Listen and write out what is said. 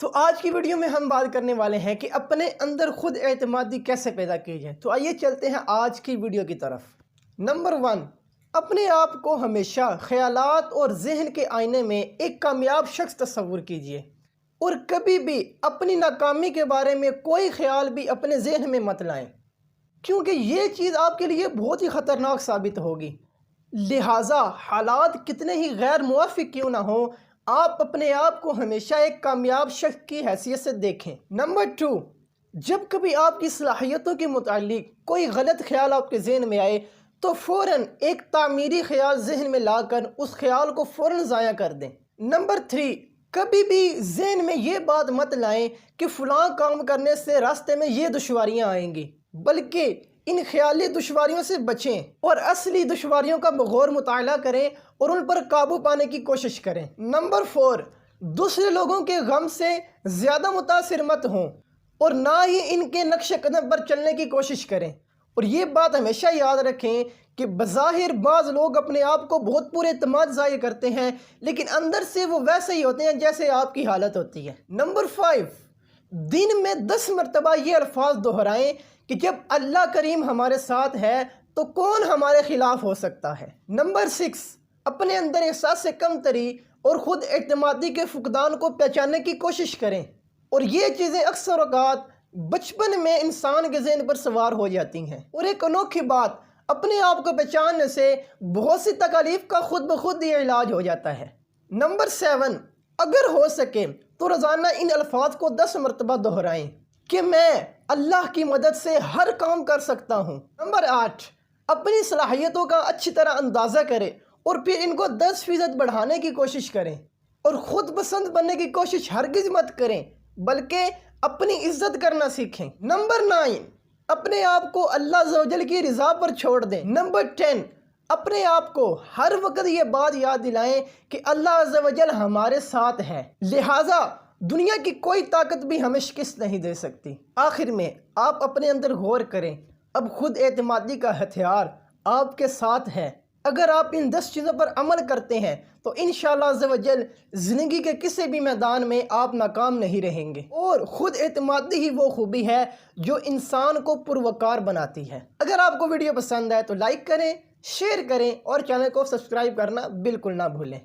تو آج کی ویڈیو میں ہم بات کرنے والے ہیں کہ اپنے اندر خود اعتمادی کیسے پیدا کی جائے۔ تو آئیے چلتے ہیں آج کی ویڈیو کی طرف۔ نمبر 1، اپنے آپ کو ہمیشہ خیالات اور ذہن کے آئینے میں ایک کامیاب شخص تصور کیجئے، اور کبھی بھی اپنی ناکامی کے بارے میں کوئی خیال بھی اپنے ذہن میں مت لائیں، کیونکہ یہ چیز آپ کے لیے بہت ہی خطرناک ثابت ہوگی۔ لہٰذا حالات کتنے ہی غیر موافق کیوں نہ ہوں، آپ اپنے آپ کو ہمیشہ ایک کامیاب شخص کی حیثیت سے دیکھیں۔ نمبر 2، جب کبھی آپ کی صلاحیتوں کے متعلق کوئی غلط خیال آپ کے ذہن میں آئے تو فوراً ایک تعمیری خیال ذہن میں لا کر اس خیال کو فوراً ضائع کر دیں۔ نمبر 3، کبھی بھی ذہن میں یہ بات مت لائیں کہ فلاں کام کرنے سے راستے میں یہ دشواریاں آئیں گی، بلکہ ان خیالی دشواریوں سے بچیں اور اصلی دشواریوں کا بغور مطالعہ کریں اور ان پر قابو پانے کی کوشش کریں۔ نمبر 4، دوسرے لوگوں کے غم سے زیادہ متاثر مت ہوں اور نہ ہی ان کے نقش قدم پر چلنے کی کوشش کریں، اور یہ بات ہمیشہ یاد رکھیں کہ بظاہر بعض لوگ اپنے آپ کو بہت پورے اعتماد ظاہر کرتے ہیں، لیکن اندر سے وہ ویسے ہی ہوتے ہیں جیسے آپ کی حالت ہوتی ہے۔ نمبر 5، دن میں 10 مرتبہ یہ الفاظ دہرائیں کہ جب اللہ کریم ہمارے ساتھ ہے تو کون ہمارے خلاف ہو سکتا ہے۔ نمبر 6، اپنے اندر احساس کم تری اور خود اعتمادی کے فقدان کو پہچاننے کی کوشش کریں، اور یہ چیزیں اکثر اوقات بچپن میں انسان کے ذہن پر سوار ہو جاتی ہیں، اور ایک انوکھی بات، اپنے آپ کو پہچاننے سے بہت سی تکالیف کا خود بخود ہی علاج ہو جاتا ہے۔ نمبر 7، اگر ہو سکے تو روزانہ ان الفاظ کو 10 مرتبہ دہرائیں کہ میں اللہ کی مدد سے ہر کام کر سکتا ہوں۔ نمبر 8، اپنی صلاحیتوں کا اچھی طرح اندازہ کریں اور پھر ان کو 10% بڑھانے کی کوشش کریں، اور خود پسند بننے کی کوشش ہرگز مت کریں، بلکہ اپنی عزت کرنا سیکھیں۔ نمبر 9، اپنے آپ کو اللہ عز و جل کی رضا پر چھوڑ دیں۔ نمبر 10، اپنے آپ کو ہر وقت یہ بات یاد دلائیں کہ اللہ عز و جل ہمارے ساتھ ہے، لہٰذا دنیا کی کوئی طاقت بھی ہمیں شکست نہیں دے سکتی۔ آخر میں آپ اپنے اندر غور کریں، اب خود اعتمادی کا ہتھیار آپ کے ساتھ ہے۔ اگر آپ ان 10 چیزوں پر عمل کرتے ہیں تو انشاءاللہ عز و جل زندگی کے کسی بھی میدان میں آپ ناکام نہیں رہیں گے، اور خود اعتمادی ہی وہ خوبی ہے جو انسان کو پروقار بناتی ہے۔ اگر آپ کو ویڈیو پسند آئے تو لائک کریں، شیئر کریں اور چینل کو سبسکرائب کرنا بالکل نہ بھولیں۔